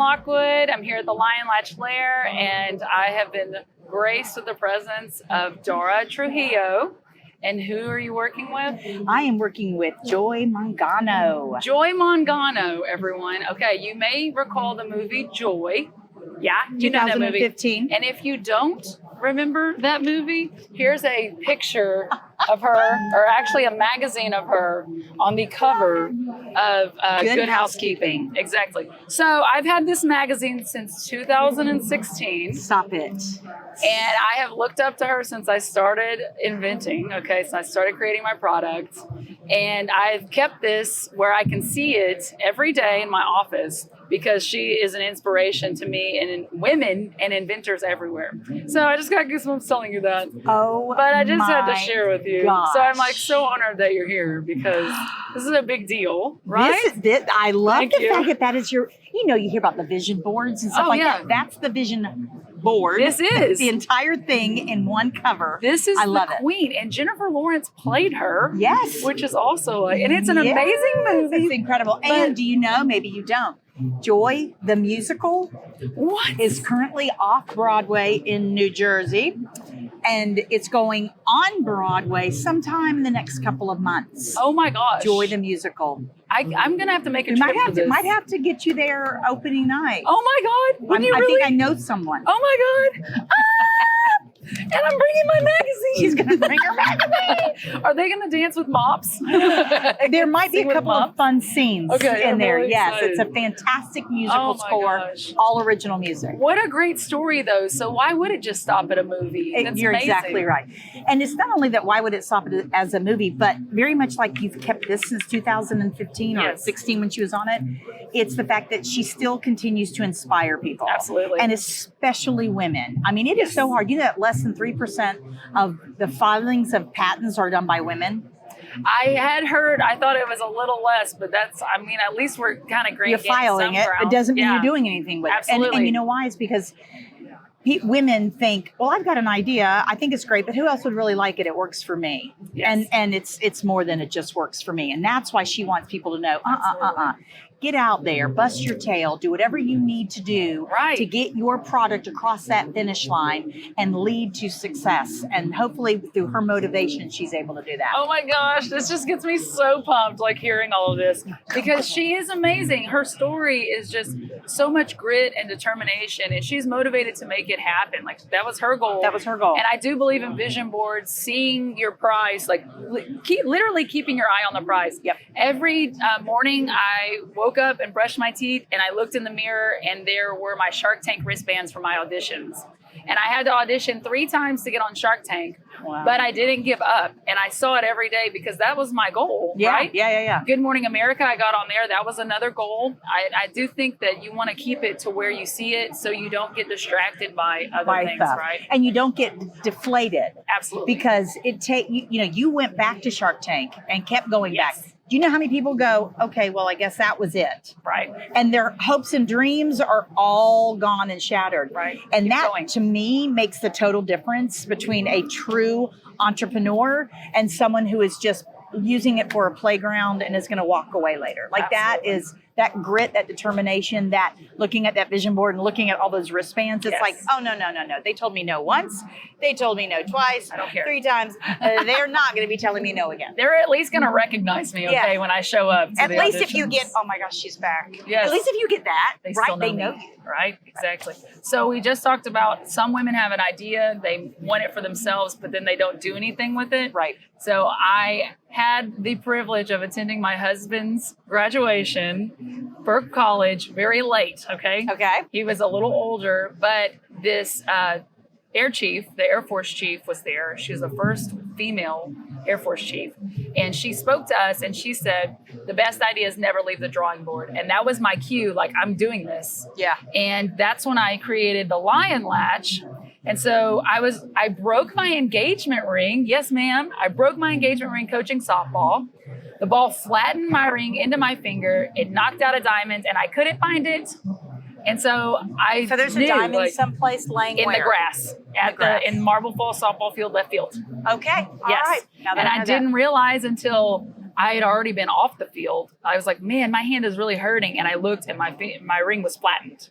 Lockwood. I'm here at the Lion Latch Lair, and I have been graced with the presence of Dara Trujillo. And who are you working with? I am working with Joy Mangano. Joy Mangano, everyone. Okay, you may recall the movie Joy. Yeah, you know that movie. 2015. And if you don't remember that movie, here's a picture of her, or actually a magazine of her on the cover of Good Housekeeping. Exactly. So I've had this magazine since 2016. Stop it. And I have looked up to her since I started inventing. Okay, so I started creating my product. And I've kept this where I can see it every day in my office because she is an inspiration to me and women and inventors everywhere. So I just got goosebumps telling you that. Oh, but I just had to share with you. Gosh. So I'm like so honored that you're here because this is a big deal, right? I love Thank the you. fact that that is your, you hear about the vision boards and stuff like that. That's the vision board. This is. The entire thing in one cover. This is I love the it. queen. And Jennifer Lawrence played her. Yes. Which is also, and it's an amazing movie. It's incredible. And do you know, maybe you don't, Joy, the musical, is currently off Broadway in New Jersey, and it's going on Broadway sometime in the next couple of months. Oh my gosh. Joy, the musical. I'm going to have to make a We trip for this. might have to get you there opening night. Oh my God. Would you I really? think I know someone. Oh my God. Ah! And I'm bringing my magazine. She's going to bring her magazine. Are they going to dance with mops? There might be a Sing with couple of mops? fun scenes Okay, in I'm there. really Yes, excited. it's a fantastic musical Oh my score, gosh. all original music. What a great story, though. So why would it just stop at a movie? That's You're amazing. exactly right. And it's not only that why would it stop it as a movie, but very much like you've kept this since 2015 or Yes. 16 when she was on it. It's the fact that she still continues to inspire people. Absolutely. And especially women. I mean, it is so hard. You know that less than 3% of the filings of patents are done by women? I had heard, I thought it was a little less, but that's, I mean, at least we're kind of great. You're filing it. It doesn't mean you're doing anything with it. Absolutely. And you know why? It's because women think, well, I've got an idea. I think it's great, but who else would really like it? It works for me. Yes. And it's more than it just works for me. And that's why she wants people to know, get out there, bust your tail, do whatever you need to do to get your product across that finish line and lead to success. And hopefully through her motivation, she's able to do that. Oh my gosh, this just gets me so pumped, like hearing all of this, because she is amazing. Her story is just so much grit and determination, and she's motivated to make it happen. Like that was her goal. That was her goal. And I do believe in vision boards, seeing your prize, like literally keeping your eye on the prize. Yep. Every morning I woke up and brushed my teeth, and I looked in the mirror, and there were my Shark Tank wristbands for my auditions. And I had to audition 3 times to get on Shark Tank, but I didn't give up. And I saw it every day because that was my goal, right? Yeah. Good Morning America, I got on there. That was another goal. I do think that you want to keep it to where you see it so you don't get distracted by other things, stuff. right? And you don't get deflated. Absolutely. Because you went back to Shark Tank and kept going Yes. back. Do you know how many people go, okay, well, I guess that was it? Right. And their hopes and dreams are all gone and shattered. Right. And Keep that, going. to me, makes the total difference between a true entrepreneur and someone who is just using it for a playground and is going to walk away later. Like that is that grit, that determination, that looking at that vision board and looking at all those wristbands. It's like, oh, no. They told me no once. They told me no twice. I don't care. 3 times. They're not going to be telling me no again. They're at least going to recognize me, okay, when I show up to At the least if you auditions. get, oh my gosh, she's back. Yes. At least if you get that, They right? still know They me, know you. right? Exactly. So we just talked about some women have an idea, they want it for themselves, but then they don't do anything with it. Right. So I had the privilege of attending my husband's graduation for college very late, okay? Okay. He was a little older, but this Air Chief, the Air Force chief was there. She was the first female Air Force chief. And she spoke to us and she said, the best ideas never leave the drawing board. And that was my cue, like, I'm doing this. Yeah. And that's when I created the Lion Latch. And so I broke my engagement ring. Yes, ma'am. I broke my engagement ring coaching softball. The ball flattened my ring into my finger. It knocked out a diamond and I couldn't find it. And so So there's a diamond someplace laying in where? the grass in Marble Falls softball field, left field. Okay. All Yes. right. Now that And know I didn't realize until I had already been off the field. I was like, man, my hand is really hurting. And I looked and my ring was flattened.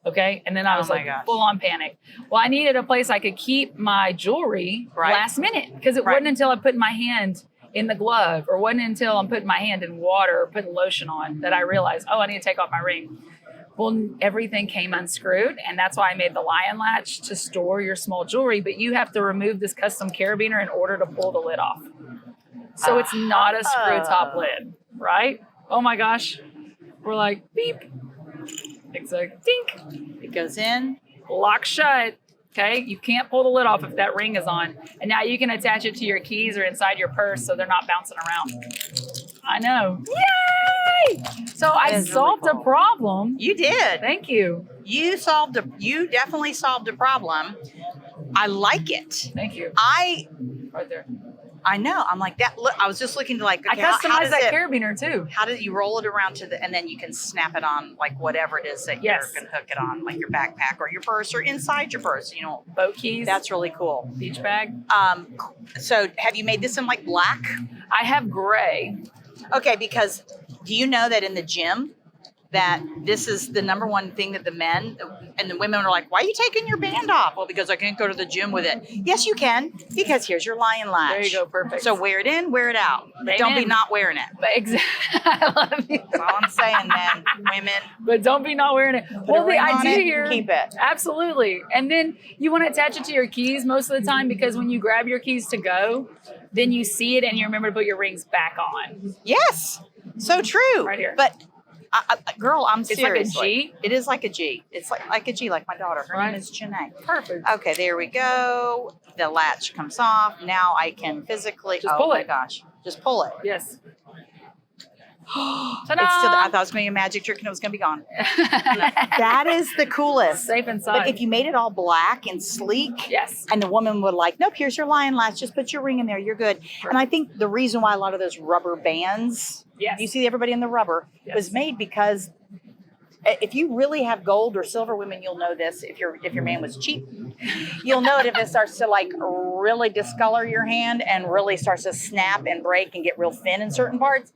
Okay. And then I was like full on panic. Well, I needed a place I could keep my jewelry last minute because it wasn't until I put my hand in the glove or wasn't until I'm putting my hand in water or putting lotion on that I realized, I need to take off my ring. Well, everything came unscrewed, and that's why I made the Lion Latch to store your small jewelry, but you have to remove this custom carabiner in order to pull the lid off. So it's not a screw top lid, right? Oh my gosh. We're like, beep. It's like, dink. It goes in. Lock shut. Okay, you can't pull the lid off if that ring is on. And now you can attach it to your keys or inside your purse so they're not bouncing around. I know. Yay! So I solved a problem. You did. Thank you. You definitely solved a problem. I like it. Thank you. Right there. I know. I'm like that. Look, I was just looking to like. Okay, I customized that carabiner too. How did you roll it around and then you can snap it on like whatever it is that you're going to hook it on, like your backpack or your purse or inside your purse. Boat keys. That's really cool. Beach bag. So have you made this in like black? I have gray. Okay, because do you know that in the gym that this is the number one thing that the men and the women are like, why are you taking your band off? Well, because I can't go to the gym with it. Yes, you can, because here's your Lion Latch. There you go, perfect. So wear it in, wear it out. But don't be not wearing it. But exactly. I love you. That's all I'm saying, men, women. But don't be not wearing it. Well, the idea here, keep it. Absolutely. And then you want to attach it to your keys most of the time because when you grab your keys to go, then you see it and you remember to put your rings back on. Yes, so true. Right here. But girl, I'm serious. It's like a G? It is like a G. It's like a G, like my daughter. Her name is Janae. Perfect. Okay, there we go. The latch comes off. Now I can physically. Just pull it. Oh my gosh. Just pull it. Yes. Ta-da! I thought it was going to be a magic trick and it was going to be gone. That is the coolest. Safe inside. But if you made it all black and sleek, yes, and the woman would like, nope, here's your Lion Latch. Just put your ring in there. You're good. Sure. And I think the reason why a lot of those rubber bands, you see everybody in the rubber, was made because if you really have gold or silver, women, you'll know this. If your man was cheap, you'll know it if it starts to like really discolor your hand and really starts to snap and break and get real thin in certain parts.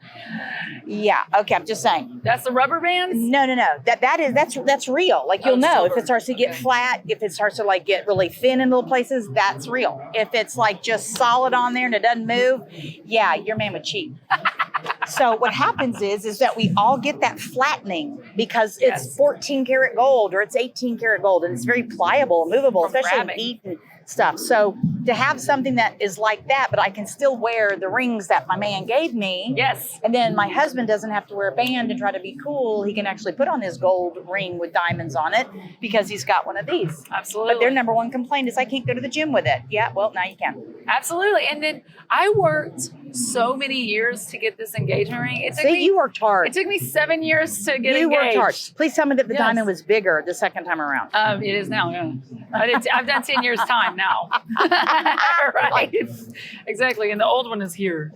Yeah. Okay. I'm just saying. That's the rubber bands? No. That's real. Like you'll know if it starts to get flat, if it starts to like get really thin in little places, that's real. If it's like just solid on there and it doesn't move, yeah, your man would cheat. So what happens is that we all get that flattening because it's 14 karat gold or it's 18 karat gold and it's very pliable and movable, especially in heat and stuff. So to have something that is like that, but I can still wear the rings that my man gave me. Yes. And then my husband doesn't have to wear a band and try to be cool. He can actually put on his gold ring with diamonds on it because he's got one of these. Absolutely. But their number one complaint is I can't go to the gym with it. Yeah, well, now you can. Absolutely. And then I worked so many years to get this engagement ring. You worked hard. It took me 7 years to get engaged. You worked hard. Please tell me that the diamond was bigger the second time around. It is now, yeah. I've done 10 years time now. Right. Exactly. And the old one is here.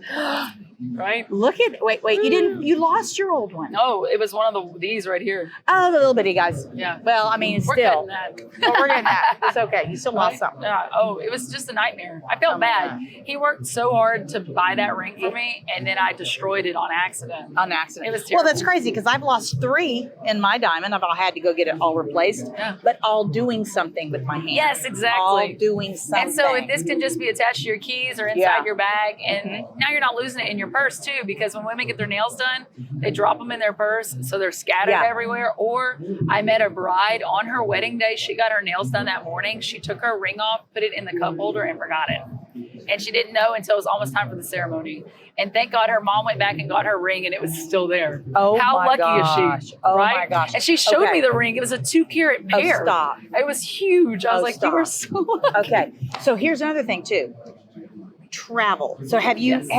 Right? Wait, you lost your old one. No, it was one of these right here. Oh, the little bitty guys. Yeah. Well, I mean, we're still. Getting that. Well, we're getting that. It's okay. You still lost something. Yeah. Oh, it was just a nightmare. I felt bad. He worked so hard to buy that ring for me, and then I destroyed it on accident. It was terrible. Well, that's crazy because I've lost 3 in my diamond. I've all had to go get it all replaced, but all doing something with my hand. Yes, exactly. All doing something. And so if this can just be attached to your keys or inside your bag, and now you're not losing it in your purse too, because when women get their nails done, they drop them in their purse, so they're scattered everywhere. Or I met a bride on her wedding day. She got her nails done that morning. She took her ring off, put it in the cup holder, and forgot it. And she didn't know until it was almost time for the ceremony. And thank God her mom went back and got her ring, and it was still there. Oh, how my lucky gosh. is she? Oh, right? my gosh. And she showed me the ring. It was a 2 carat pair. Oh, stop. It was huge. I was like, you were so lucky. Okay. So here's another thing too. Travel. So have you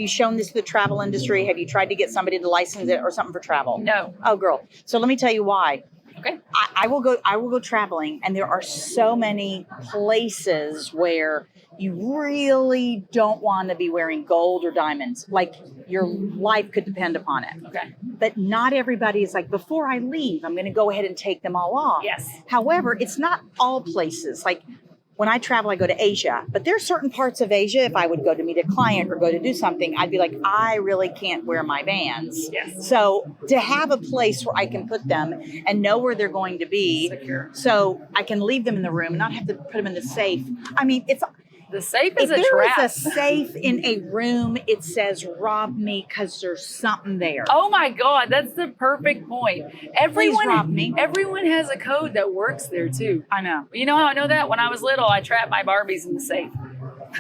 shown this to the travel industry? Have you tried to get somebody to license it or something for travel? No. Oh, girl. So let me tell you why. Okay. I will go traveling, and there are so many places where you really don't want to be wearing gold or diamonds. Like your life could depend upon it. Okay. But not everybody is like, before I leave, I'm going to go ahead and take them all off. Yes. However, it's not all places. Like when I travel, I go to Asia, but there's certain parts of Asia, if I would go to meet a client or go to do something, I'd be like, I really can't wear my Vans. Yes. So to have a place where I can put them and know where they're going to be, Secure. so I can leave them in the room and not have to put them in the safe. I mean, The safe is if a there trap. is a safe in a room, it says rob me because there's something there. Oh my God, that's the perfect point. Please rob me. Everyone has a code that works there too. I know. You know how I know that? When I was little, I trapped my Barbies in the safe.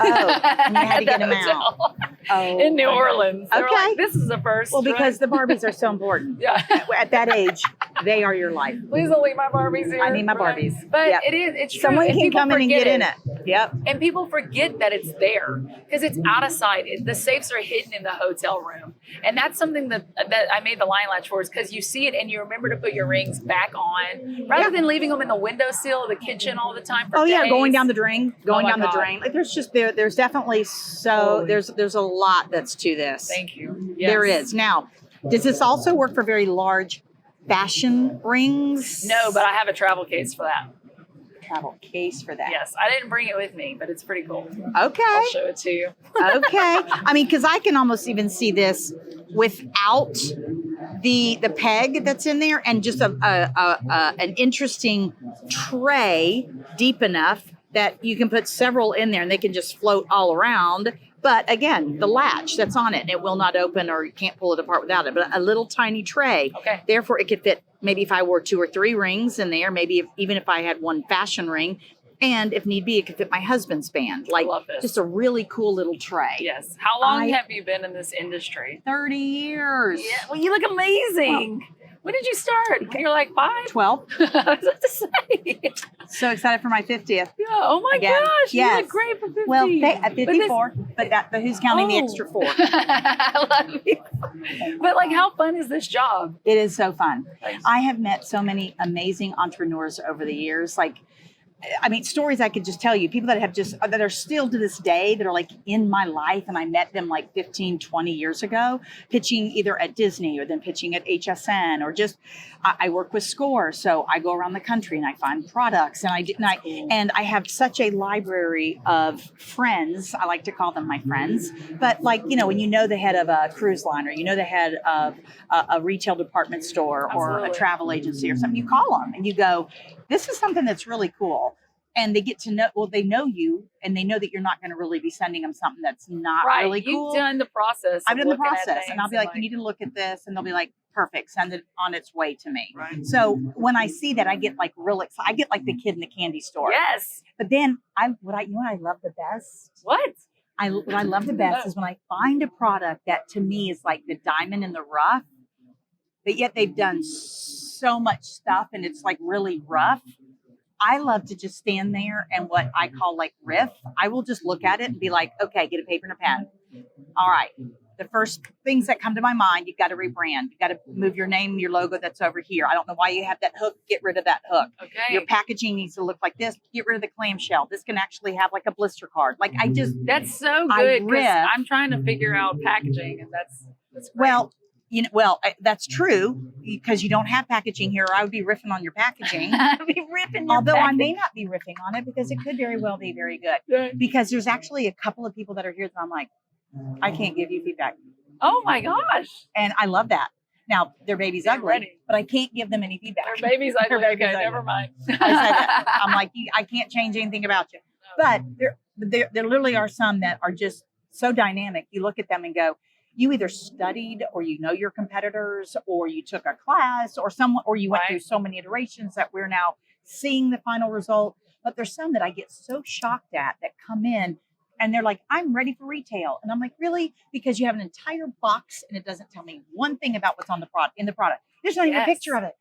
Oh, and you had to get At them the out. hotel Oh, in New Orleans. They were Okay. like, this is the first. Well, because right? the Barbies are so important. Yeah. At that age, they are your life. Please don't leave my Barbies here. I need my right? Barbies. But Yep. it's true. Someone and can people come in and forget get in it. Yep. And people forget that it's there because it's out of sight. The safes are hidden in the hotel room. And that's something that I made the Lion Latch for, is because you see it and you remember to put your rings back on rather than leaving them in the windowsill of the kitchen all the time. For Yeah, days. going down the drain, my down the God. drain. Like there's definitely there's a lot that's to this. Thank you. Yes. There is. Now, does this also work for very large fashion rings? No, but I have a travel case for that. Travel case for that. Yes, I didn't bring it with me, but it's pretty cool. Okay. I'll show it to you. Okay. I mean, because I can almost even see this without the peg that's in there, and just an interesting tray deep enough that you can put several in there and they can just float all around. But again, the latch that's on it, and it will not open, or you can't pull it apart without it. But a little tiny tray. Okay. Therefore, it could fit maybe if I wore 2 or 3 rings in there, maybe even if I had one fashion ring. And if need be, it could fit my husband's band. Like, love this. just a really cool little tray. Yes. How long have you been in this industry? 30 years. Yeah. Well, you look amazing. When did you start? You're like 5? 12. I was about to say. So excited for my 50th. Yeah. Oh my Again. gosh. You Yes. look great for 50. Well, at 54, but who's counting the Oh. extra 4? I love you. But like, how fun is this job? It is so fun. Thanks. I have met so many amazing entrepreneurs over the years. Like, I mean, stories I could just tell you, people that are still to this day, that are like in my life. And I met them like 15, 20 years ago, pitching either at Disney or then pitching at HSN, or just, I work with SCORE. So I go around the country and I find products, and I have such a library of friends. I like to call them my friends, but like, when you know the head of a cruise line, or the head of a retail department store, or Absolutely. a travel agency or something, you call them and you go, this is something that's really cool. And they get to know, they know you, and they know that you're not going to really be sending them something that's not Right. really cool. You've done the process. I've of done the looking at process, things and I'll be like, you need to look at this, and they'll be like, perfect, send it on its way to me. Right. So when I see that, I get like real excited. I get like the kid in the candy store. Yes. But then what I love the best? What? What I love the best is when I find a product that to me is like the diamond in the rough, but yet they've done so much stuff and it's like really rough. I love to just stand there and what I call like riff. I will just look at it and be like, okay, get a paper and a pen. All right. The first things that come to my mind, you've got to rebrand. You've got to move your name, your logo that's over here. I don't know why you have that hook. Get rid of that hook. Okay. Your packaging needs to look like this. Get rid of the clamshell. This can actually have like a blister card. Like That's so I good, because riff. I'm trying to figure out packaging, and that's great. Well, that's true, because you don't have packaging here, or I would be riffing on your packaging. I'd be ripping your Although I packaging. may not be riffing on it, because it could very well be very good. Yeah. Because there's actually a couple of people that are here that I'm like, I can't give you feedback. Oh my gosh. And I love that. Now, their baby's They're ugly, ready. but I can't give them any feedback. Their baby's ugly. Their baby's Okay, ugly. never mind. I said that. I'm like, I can't change anything about you. But there literally are some that are just so dynamic. You look at them and go, you either studied, or you know your competitors, or you took a class, or you went Right. through so many iterations that we're now seeing the final result. But there's some that I get so shocked at that come in and they're like, I'm ready for retail. And I'm like, really? Because you have an entire box and it doesn't tell me one thing about what's on the product, in the product. There's not even a Yes. picture of it.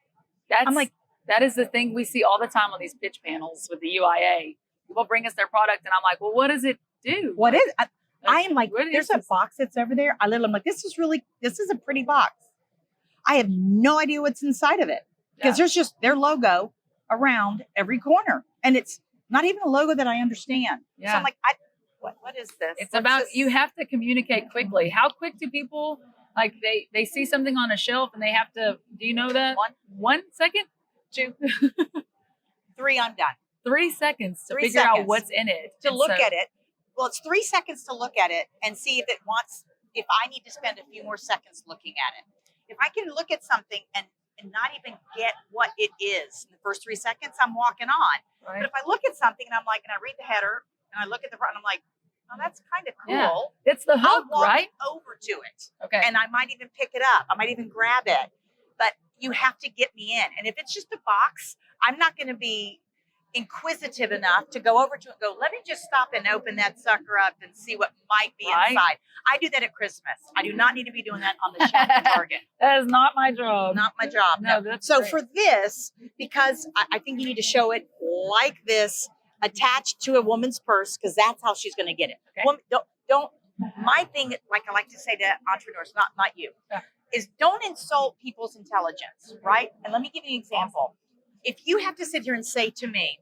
I'm like, that is the thing we see all the time on these pitch panels with the UIA. People bring us their product, and I'm like, well, what does it do? what is I am like, What is there's a this? box that's over there. I'm like, this is a pretty box. I have no idea what's inside of it, because Yeah. there's just their logo around every corner. And it's not even a logo that I understand. So Yeah. I'm like, what is this? It's What's about, this? you have to communicate quickly. How quick do people, like, they see something on a shelf and they have to, do you know that? 1 second? 2. 3, I'm done. 3 seconds to 3 figure out seconds what's in it. to And look so- at it. Well, it's 3 seconds to look at it and see if I need to spend a few more seconds looking at it. If I can look at something and not even get what it is in the first 3 seconds, I'm walking on. Right. But if I look at something and I'm like, and I read the header and I look at the front, and I'm like, oh, that's kind of cool. Yeah. It's the I'll hook, walk right? over to it. Okay. And I might even pick it up. I might even grab it. But you have to get me in. And if it's just a box, I'm not going to be inquisitive enough to go over to it and go, let me just stop and open that sucker up and see what might be inside. I do that at Christmas. I do not need to be doing that on the shelf at Target. That is not my job. Not my job. No, No. that's So great. for this, because I think you need to show it like this, attached to a woman's purse, because that's how she's going to get it. Okay. Woman, don't. My thing, like I like to say to entrepreneurs, not you, Yeah. is don't insult people's intelligence, right? And let me give you an example. If you have to sit here and say to me,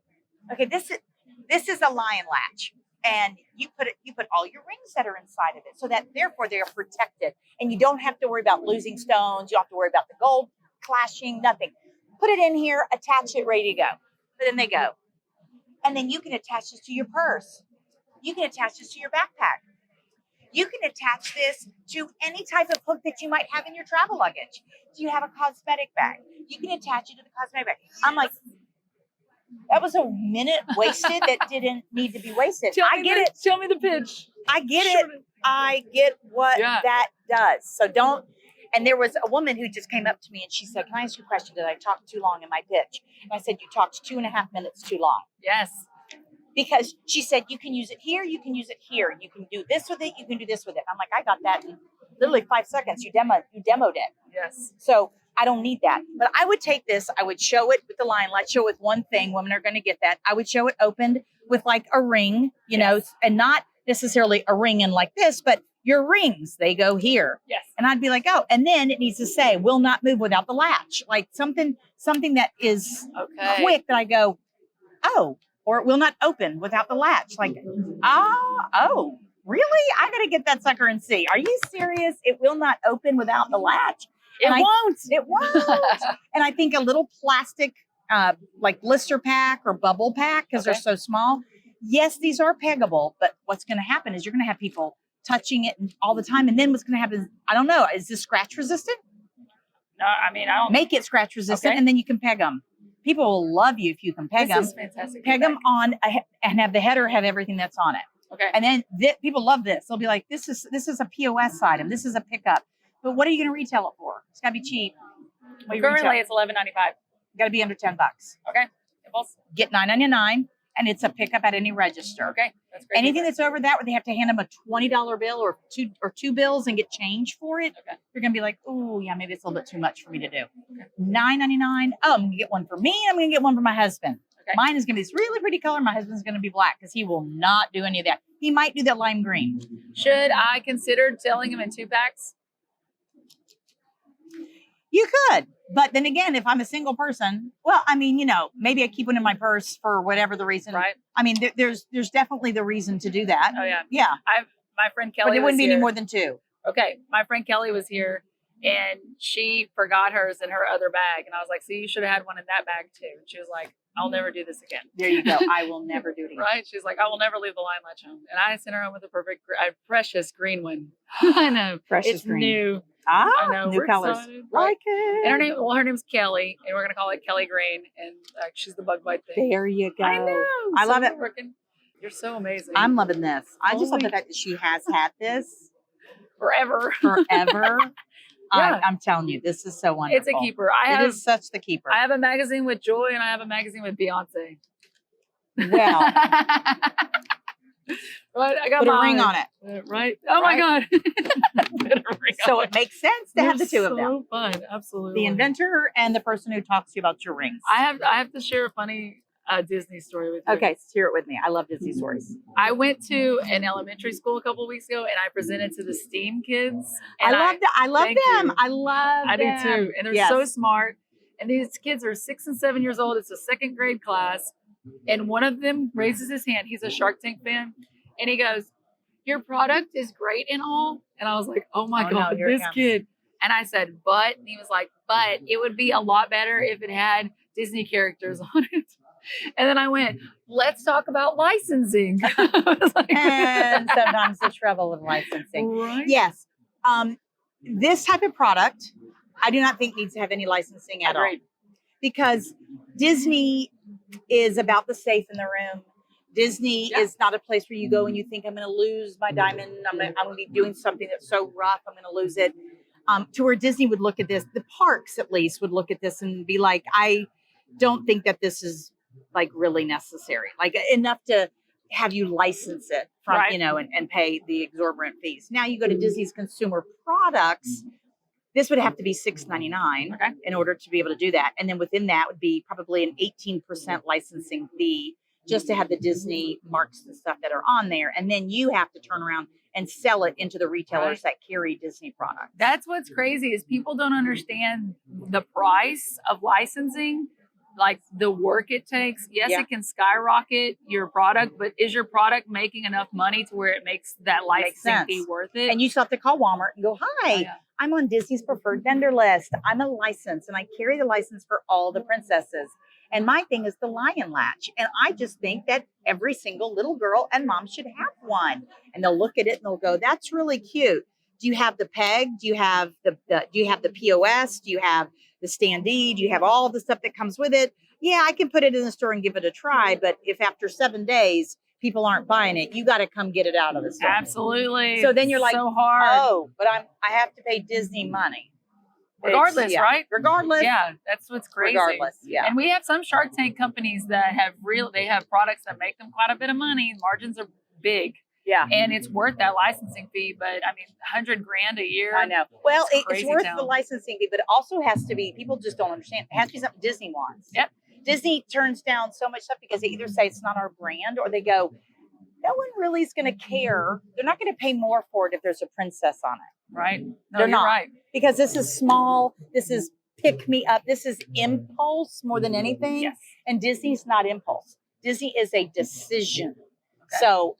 okay, this is a Lion Latch, and you put all your rings that are inside of it, so that therefore they are protected, and you don't have to worry about losing stones. You don't have to worry about the gold clashing, nothing. Put it in here, attach it, ready to go. But then they go, and then you can attach this to your purse. You can attach this to your backpack. You can attach this to any type of hook that you might have in your travel luggage. Do you have a cosmetic bag? You can attach it to the cosmetic bag. I'm like, that was a minute wasted that didn't need to be wasted. I get it. Show me the pitch. I get it. I get what that does. So don't. And there was a woman who just came up to me and she said, can I ask you a question? Did I talk too long in my pitch? And I said, you talked 2.5 minutes too long. Yes. Because she said, you can use it here, you can use it here. You can do this with it, you can do this with it. I'm like, I got that in literally 5 seconds. You demoed it. Yes. So I don't need that. But I would take this, I would show it with the Lion Latch, show it with one thing. Women are going to get that. I would show it opened with like a ring, you know, and not necessarily a ring in like this, but your rings, they go here. Yes. And I'd be like, oh, and then it needs to say, will not move without the latch. Like something that is quick that I go, oh, or it will not open without the latch. Like, oh, really? I got to get that sucker and see. Are you serious? It will not open without the latch. It won't. It won't. And I think a little plastic, like blister pack or bubble pack, because they're so small. Yes, these are peggable, but what's going to happen is you're going to have people touching it all the time. And then what's going to happen is, I don't know, is this scratch resistant? No, I mean, I don't. Make it scratch resistant and then you can peg them. People will love you if you can peg them. This is fantastic. Peg them on and have the header have everything that's on it. Okay. And then people love this. They'll be like, this is a POS item. This is a pickup. But what are you going to retail it for? It's got to be cheap. Currently, it's $11.95. Got to be under $10. Okay. Impulse. Get $9.99, and it's a pickup at any register. Okay. That's great. Anything that's over that, where they have to hand them a $20 bill or two bills and get change for it, you're going to be like, oh, yeah, maybe it's a little bit too much for me to do. Okay. $9.99. Oh, I'm going to get one for me. I'm going to get one for my husband. Okay. Mine is going to be this really pretty color. My husband's going to be black because he will not do any of that. He might do that lime green. Should I consider selling them in 2-packs? You could. But then again, if I'm a single person, well, I mean, you know, maybe I keep one in my purse for whatever the reason. Right. I mean, there's definitely the reason to do that. Oh, yeah. Yeah. My friend Kelly But it wouldn't was be any here. more than 2. Okay. My friend Kelly was here and she forgot hers in her other bag. And I was like, see, you should have had one in that bag too. And she was like, I'll never do this again. There you go. I will never do it again. Right? She's like, I will never leave the Lion Latch home. And I sent her home with a precious green one. I know. Precious it's green. new. Ah, I know. new We're colors. excited. Like it. And her name's Kelly, and we're gonna call it Kelly Green, and she's the bug bite thing. There you go. I know. I love So it. working. You're so amazing. I'm loving this. I just love Holy- the fact that she has had this forever. forever. Yeah. I'm telling you, this is so wonderful. It's a keeper. It is such the keeper. I have a magazine with Joy, and I have a magazine with Beyonce. Well, right, I got put a mine. ring on it. Right? Oh my God. Put a ring So on it makes sense to have the two of them. So fun, absolutely. The inventor and the person who talks to you about your rings. I have to share a funny Disney story with you. Okay, share it with me. I love Disney stories. I went to an elementary school a couple weeks ago, and I presented to the STEAM kids. And I love thank them. you. I love I them. do too, and they're so smart. And these kids are 6 and 7 years old. It's a second grade class, and one of them raises his hand. He's a Shark Tank fan, and he goes, "Your product is great and all." And I was like, "Oh my God, here it this comes. kid!" And I said, "But," and he was like, "But it would be a lot better if it had Disney characters on it." And then I went, let's talk about licensing. I was like, And sometimes the trouble of licensing. right? Yes. This type of product, I do not think needs to have any licensing at all. Agreed. Because Disney is about the safe in the room. Disney is not a place where you go and you think, I'm going to lose my diamond. I'm going to be doing something that's so rough, I'm going to lose it. To where Disney would look at this, the parks at least would look at this and be like, I don't think that this is like really necessary, like enough to have you license it from, Right. you know, and pay the exorbitant fees. Now you go to Disney's consumer products, this would have to be $6.99 Okay. in order to be able to do that. And then within that would be probably an 18% licensing fee just to have the Disney marks and stuff that are on there. And then you have to turn around and sell it into the retailers that carry Disney products. That's what's crazy is people don't understand the price of licensing, like the work it takes. Yes, Yeah. it can skyrocket your product, but is your product making enough money to where it makes that licensing sense. fee worth it? And you still have to call Walmart and go, hi, Oh, yeah. I'm on Disney's preferred vendor list. I'm a license and I carry the license for all the princesses. And my thing is the Lion Latch. And I just think that every single little girl and mom should have one. And they'll look at it and they'll go, that's really cute. Do you have the peg? Do you have do you have the POS? Do you have the standee? Do you have all the stuff that comes with it? Yeah, I can put it in the store and give it a try. But if after 7 days people aren't buying it, you got to come get it out of the store. Absolutely. So then you're like, so hard. oh, but I have to pay Disney money. Regardless, Yeah. right? Regardless. Yeah, that's what's crazy. Regardless, yeah. And we have some Shark Tank companies that have they have products that make them quite a bit of money. Margins are big. Yeah. And it's worth that licensing fee, but I mean, $100,000 a year. I know. Well, it's crazy worth town. the licensing fee, but it also has to be, people just don't understand. It has to be something Disney wants. Yep. Disney turns down so much stuff because they either say it's not our brand or they go, no one really is going to care. They're not going to pay more for it if there's a princess on it. Right? No, They're you're not. right. Because this is small. This is pick me up. This is impulse more than anything. Yes. And Disney's not impulse. Disney is a decision. Okay. So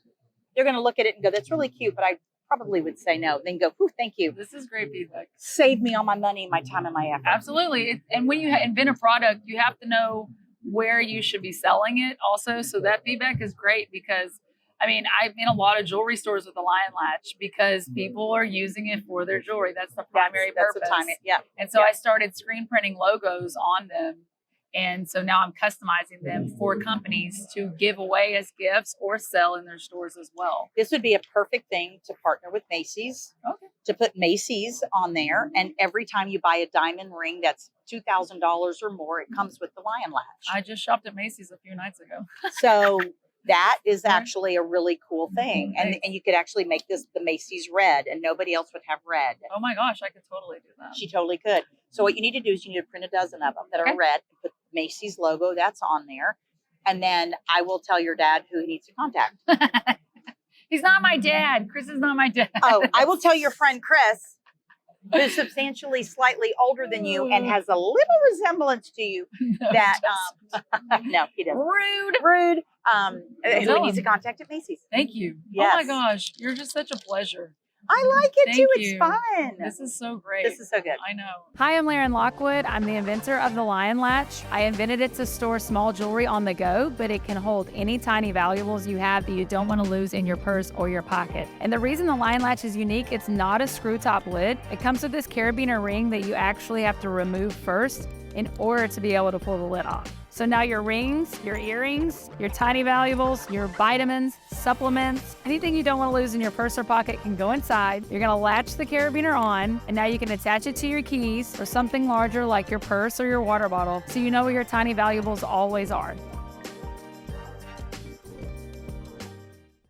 they're going to look at it and go, that's really cute, but I probably would say no. Then go, ooh, thank you. This is great feedback. Save me all my money, my time, and my effort. Absolutely. And when you invent a product, you have to know where you should be selling it also. So that feedback is great because, I mean, I'm in a lot of jewelry stores with the Lion Latch because people are using it for their jewelry. That's the primary That's purpose. the time. Yeah. And so Yeah. I started screen printing logos on them. And so now I'm customizing them for companies to give away as gifts or sell in their stores as well. This would be a perfect thing to partner with Macy's, Okay. to put Macy's on there. And every time you buy a diamond ring that's $2,000 or more, it comes with the Lion Latch. I just shopped at Macy's a few nights ago. So that is actually a really cool thing. And you could actually make this the Macy's red and nobody else would have red. Oh my gosh, I could totally do that. She totally could. So what you need to do is you need to print a dozen of them that Okay. are red, put Macy's logo that's on there. And then I will tell your dad who he needs to contact. He's not my dad. Chris is not my dad. Oh, I will tell your friend Chris, who's substantially slightly older than you and has a little resemblance to you, that no, he doesn't. Rude. Who he needs to contact at Macy's. Thank you. Yes. Oh my gosh, you're just such a pleasure. I like it Thank too. you. It's fun. This is so great. This is so good. I know. Hi, I'm Lerin Lockwood. I'm the inventor of the Lion Latch. I invented it to store small jewelry on the go, but it can hold any tiny valuables you have that you don't want to lose in your purse or your pocket. And the reason the Lion Latch is unique, it's not a screw top lid. It comes with this carabiner ring that you actually have to remove first in order to be able to pull the lid off. So now your rings, your earrings, your tiny valuables, your vitamins, supplements, anything you don't want to lose in your purse or pocket can go inside. You're going to latch the carabiner on, and now you can attach it to your keys or something larger like your purse or your water bottle so you know where your tiny valuables always are.